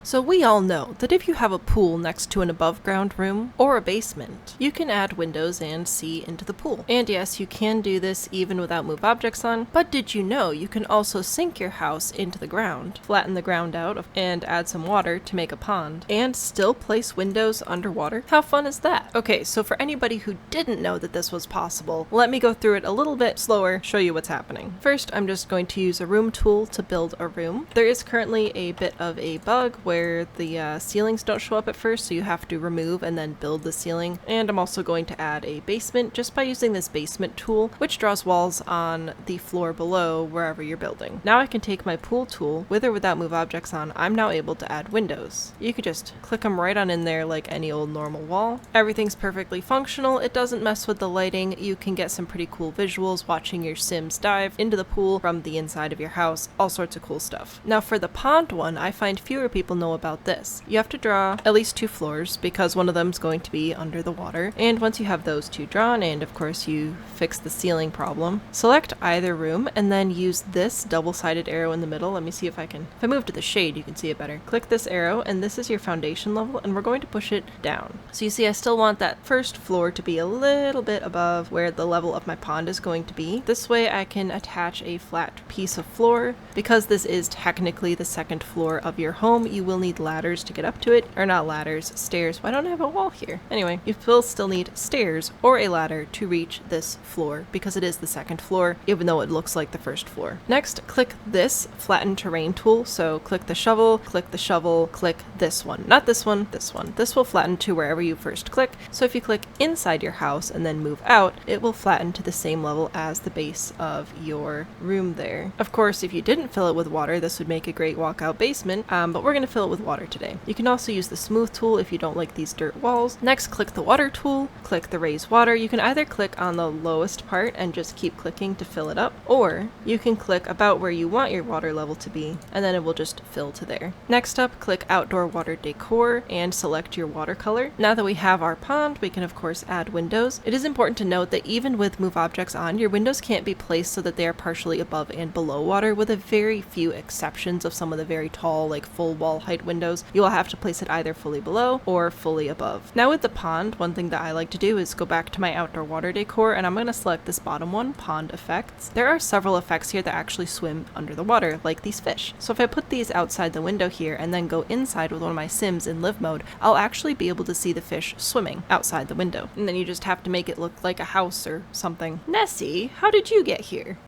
So we all know that if you have a pool next to an above ground room or a basement, you can add windows and see into the pool. And yes, you can do this even without move objects on, but did you know you can also sink your house into the ground, flatten the ground out, and add some water to make a pond, and still place windows underwater? How fun is that? Okay, so for anybody who didn't know that this was possible, let me go through it a little bit slower, show you what's happening. First, I'm just going to use a room tool to build a room. There is currently a bit of a bug where the ceilings don't show up at first, so you have to remove and then build the ceiling. And I'm also going to add a basement just by using this basement tool, which draws walls on the floor below wherever you're building. Now I can take my pool tool, with or without move objects on, I'm now able to add windows. You could just click them right on in there like any old normal wall. Everything's perfectly functional, it doesn't mess with the lighting, you can get some pretty cool visuals watching your Sims dive into the pool from the inside of your house, all sorts of cool stuff. Now for the pond one, I find fewer people know about this. You have to draw at least 2 floors because one of them is going to be under the water. And once you have those 2 drawn, and of course you fix the ceiling problem, select either room and then use this double-sided arrow in the middle. Let me see if I move to the shade you can see it better. Click this arrow and this is your foundation level, and we're going to push it down. So you see I still want that first floor to be a little bit above where the level of my pond is going to be. This way I can attach a flat piece of floor. Because this is technically the second floor of your home, you will need ladders to get up to it, or not ladders, stairs. Why don't I have a wall here? Anyway, you will still need stairs or a ladder to reach this floor because it is the second floor, even though it looks like the first floor. Next, click this flatten terrain tool. So click the shovel, click this one. Not this one, this one. This will flatten to wherever you first click. So if you click inside your house and then move out, it will flatten to the same level as the base of your room there. Of course, if you didn't fill it with water, this would make a great walkout basement, but we're going to fill it with water today. You can also use the smooth tool if you don't like these dirt walls. Next, click the water tool, click the raise water. You can either click on the lowest part and just keep clicking to fill it up, or you can click about where you want your water level to be, and then it will just fill to there. Next up, click outdoor water decor and select your watercolor. Now that we have our pond, we can of course add windows. It is important to note that even with move objects on, your windows can't be placed so that they are partially above and below water, with a very few exceptions of some of the very tall, like full wall height windows. You will have to place it either fully below or fully above. Now with the pond, one thing that I like to do is go back to my outdoor water decor, and I'm going to select this bottom one, pond effects. There are several effects here that actually swim under the water, like these fish. So if I put these outside the window here and then go inside with one of my Sims in live mode, I'll actually be able to see the fish swimming outside the window. And then you just have to make it look like a house or something. Nessie, how did you get here?